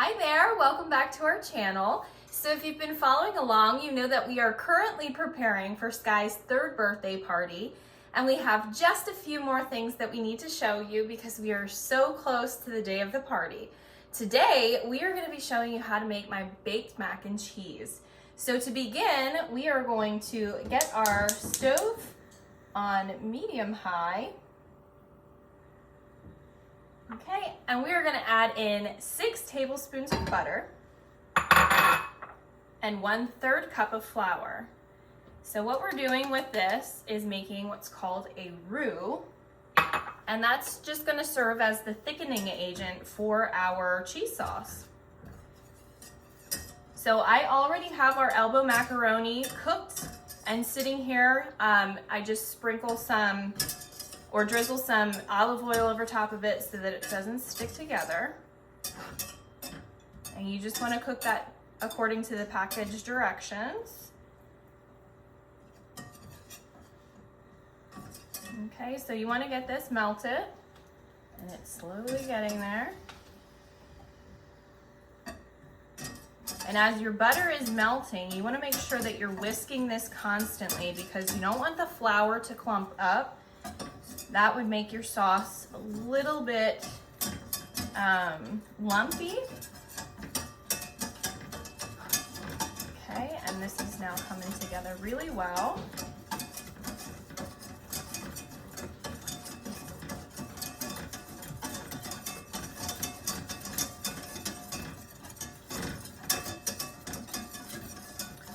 Hi there, welcome back to our channel. So if you've been following along, you know that we are currently preparing for Sky's third birthday party, and we have just a few more things that we need to show you because we are so close to the day of the party. Today, we are going to be showing you how to make my baked mac and cheese. So to begin, we are going to get our stove on medium-high. Okay, and we are going to add in 6 tablespoons of butter and 1/3 cup of flour. So what we're doing with this is making what's called a roux, and that's just going to serve as the thickening agent for our cheese sauce. So I already have our elbow macaroni cooked and sitting here. I just sprinkle some or drizzle some olive oil over top of it so that it doesn't stick together. And you just want to cook that according to the package directions. Okay, so you want to get this melted, and it's slowly getting there. And as your butter is melting, you want to make sure that you're whisking this constantly because you don't want the flour to clump up. That would make your sauce a little bit lumpy. Okay, and this is now coming together really well.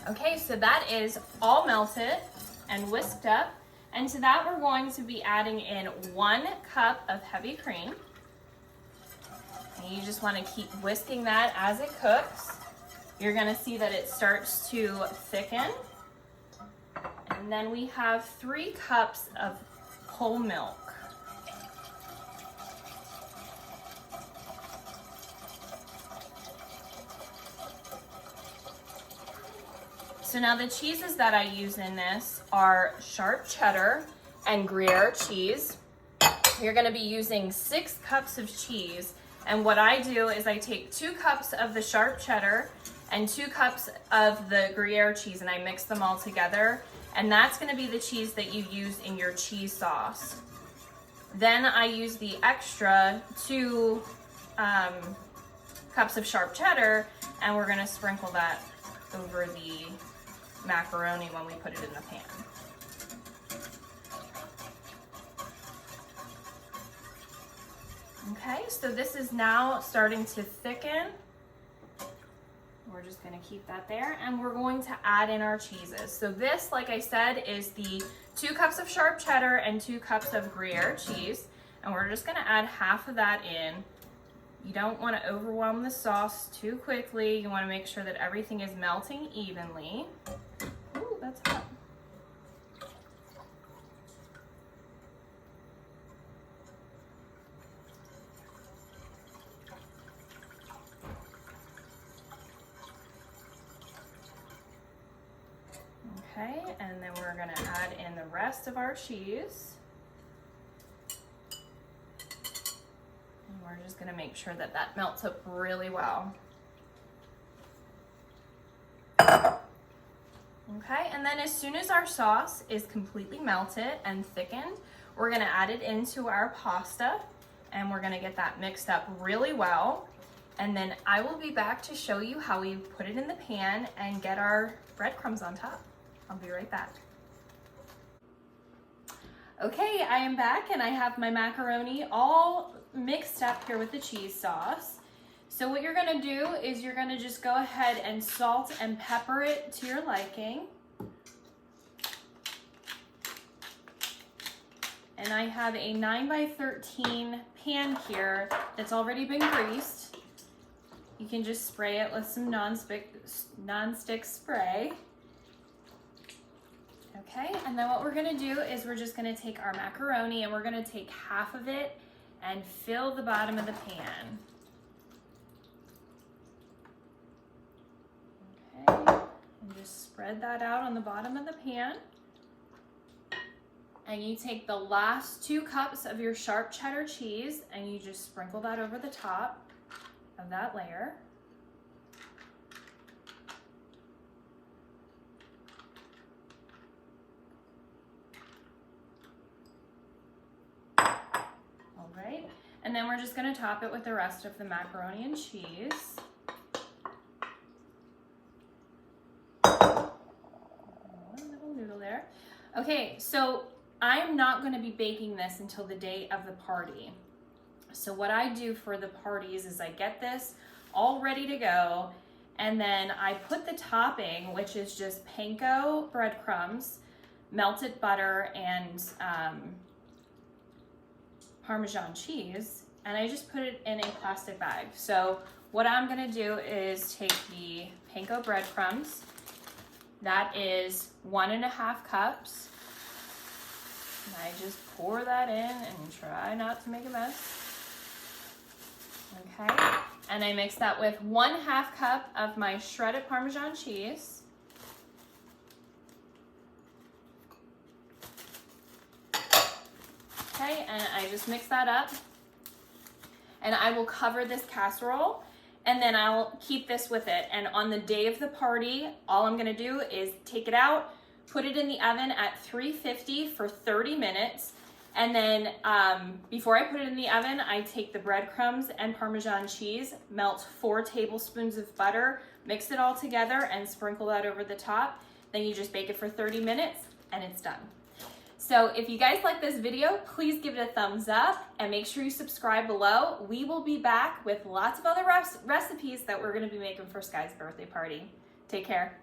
Okay, so that is all melted and whisked up. And to that, we're going to be adding in 1 cup of heavy cream. And you just want to keep whisking that as it cooks. You're going to see that it starts to thicken. And then we have 3 cups of whole milk. So now the cheeses that I use in this are Sharp Cheddar and Gruyere cheese. You're going to be using 6 cups of cheese. And what I do is I take 2 cups of the Sharp Cheddar and 2 cups of the Gruyere cheese, and I mix them all together. And that's going to be the cheese that you use in your cheese sauce. Then I use the extra 2 cups of Sharp Cheddar, and we're going to sprinkle that over the macaroni when we put it in the pan. Okay, so this is now starting to thicken. We're just going to keep that there, and we're going to add in our cheeses. So this, like I said, is the 2 cups of Sharp Cheddar and 2 cups of Gruyere cheese, and we're just going to add half of that in. You don't want to overwhelm the sauce too quickly. You want to make sure that everything is melting evenly. Ooh, that's hot. Okay, and then we're going to add in the rest of our cheese. We're just going to make sure that that melts up really well. Okay, and then as soon as our sauce is completely melted and thickened, we're going to add it into our pasta, and we're going to get that mixed up really well. And then I will be back to show you how we put it in the pan and get our breadcrumbs on top. I'll be right back. Okay, I am back, and I have my macaroni all mixed up here with the cheese sauce. So what you're going to do is you're going to just go ahead and salt and pepper it to your liking. And I have a 9x13 pan here that's already been greased. You can just spray it with some non-stick spray. Okay, and then what we're going to do is we're just going to take our macaroni, and we're going to take half of it and fill the bottom of the pan. Okay, and just spread that out on the bottom of the pan. And you take the last 2 cups of your Sharp Cheddar cheese, and you just sprinkle that over the top of that layer. And then we're just gonna top it with the rest of the macaroni and cheese. A little noodle there. Okay, so I'm not gonna be baking this until the day of the party. So what I do for the parties is I get this all ready to go, and then I put the topping, which is just panko breadcrumbs, melted butter, and Parmesan cheese, and I just put it in a plastic bag. So what I'm gonna do is take the panko breadcrumbs, that is 1.5 cups, and I just pour that in and try not to make a mess. Okay, and I mix that with 1/2 cup of my shredded Parmesan cheese. Okay, and I just mix that up. And I will cover this casserole, and then I'll keep this with it. And on the day of the party, all I'm gonna do is take it out, put it in the oven at 350 for 30 minutes. And then before I put it in the oven, I take the breadcrumbs and Parmesan cheese, melt 4 tablespoons of butter, mix it all together and sprinkle that over the top. Then you just bake it for 30 minutes and it's done. So if you guys like this video, please give it a thumbs up and make sure you subscribe below. We will be back with lots of other recipes that we're gonna be making for Sky's birthday party. Take care.